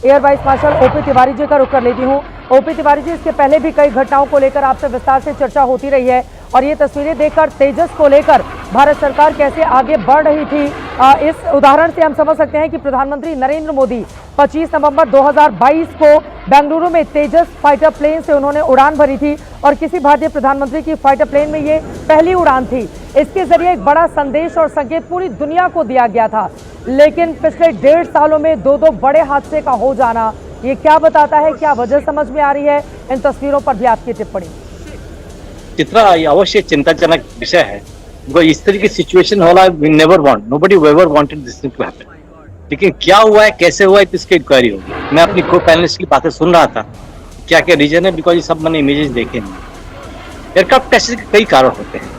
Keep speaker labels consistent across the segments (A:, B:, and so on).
A: Air vice marshal OP Tiwari ji का रुख कर लेती हूँ। ओपी तिवारी जी, इसके पहले भी कई घटनाओं को लेकर आपसे विस्तार से चर्चा होती रही है और ये तस्वीरें देखकर तेजस को लेकर भारत सरकार कैसे आगे बढ़ रही थी, इस उदाहरण से हम समझ सकते हैं कि प्रधानमंत्री नरेंद्र मोदी 25 नवंबर 2022 को बेंगलुरु में तेजस फाइटर प्लेन से उन्होंने उड़ान भरी थी और किसी भारतीय प्रधानमंत्री की फाइटर प्लेन में ये पहली उड़ान थी। इसके जरिए एक बड़ा संदेश और संकेत पूरी दुनिया को दिया गया था। लेकिन पिछले 1.5 सालों में दो बड़े हादसे का हो जाना, ये क्या बताता है, क्या वजह समझ में आ रही है? इन तस्वीरों पर भी आपकी टिप्पणी।
B: चित्रा, ये अवश्य चिंताजनक विषय है। इस तरह की सिचुएशन होला we never want, nobody ever wanted this thing to happen. लेकिन क्या हुआ है, कैसे हुआ है, इसकी इंक्वायरी होगी। मैं अपनी को पैनलिस्ट की बातें सुन रहा था, क्या क्या रीजन है, बिकॉज ये सब मैंने इमेजेस देखे हैं। एयरक्राफ्ट क्रैशेस के कई कारण होते हैं।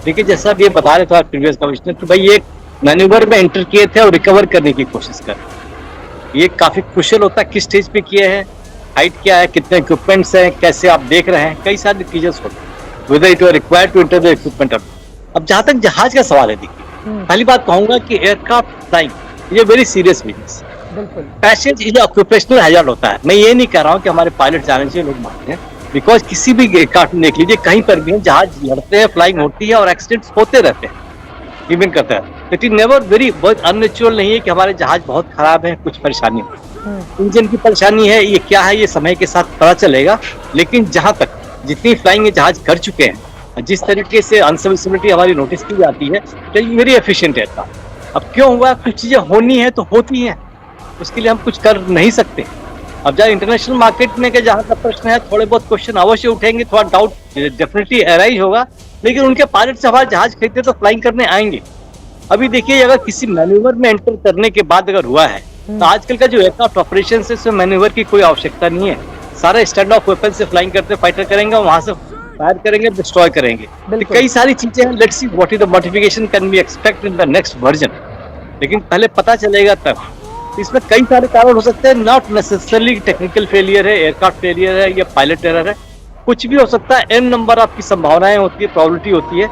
B: देखिए, जैसा अब ये बता रहे थे प्रीवियस कमिश्नर कि भाई ये मैन्यूवर में एंटर किए थे और रिकवर करने की कोशिश कर रहे। ये काफी क्रुशियल होता है, किस स्टेज पे किए हैं, हाइट क्या है, कितने इक्विपमेंट्स हैं, कैसे आप देख रहे हैं, कई सारे चीजें होते हैं। Whether it were required to enter the equipment or not। अब जहां तक जहाज का सवाल है, देखिए पहली बात कहूंगा कि एयरक्राफ्ट फ्लाइंग ये very serious business. Passage is occupational hazard होता है। मैं ये नहीं कह रहा हूँ कि हमारे पायलट जाने से लोग मानते हैं, बिकॉज किसी भी एयरक्राफ्ट में देख लीजिए, कहीं पर भी जहाज लड़ते हैं, फ्लाइंग होती है और एक्सीडेंट्स होते रहते हैं, इवन करता है। इट इज नेवर वेरी बहुत अननेचुरल नहीं है कि हमारे जहाज बहुत खराब है, कुछ परेशानी हो, इंजन की परेशानी है, ये क्या है, ये समय के साथ पता चलेगा। लेकिन जहां तक जितनी फ्लाइंग जहाज कर चुके हैं, जिस तरीके से अनसर्विसिबिलिटी हमारी नोटिस की जाती है, तो ये वेरी एफिशिएंट है। अब क्यों हुआ, कुछ चीजें होनी है तो होती हैं, उसके लिए हम कुछ कर नहीं सकते। अब जहाँ इंटरनेशनल मार्केट में के जहाँ का प्रश्न है, थोड़े बहुत क्वेश्चन अवश्य उठेंगे, थोड़ा डाउट डेफिनेटली अराइज होगा, लेकिन उनके पायलट से हमारे जहाज खरीदते तो फ्लाइंग करने आएंगे। अभी देखिए, अगर किसी मैन्यूवर में एंटर करने के बाद अगर हुआ है, तो आजकल का जो एयरक्राफ्ट ऑपरेशन है, उसमें मैन्यूवर की कोई आवश्यकता नहीं है। सारा स्टैंड ऑफ वेपन से फ्लाइंग करते फाइटर करेंगे, वहां से फायर करेंगे, डिस्ट्रॉय करेंगे। तो कई सारी चीजें हैं। Let's see what is the modification can be expect in the next version. लेकिन पहले पता चलेगा तब। इसमें कई सारे कारण हो सकते हैं, नॉट नेसेसरली टेक्निकल फेलियर है, एयरक्राफ्ट फेलियर है या पायलट एरर है, कुछ भी हो सकता है। एन नंबर आपकी संभावनाएं होती है, प्रोबेबिलिटी होती है।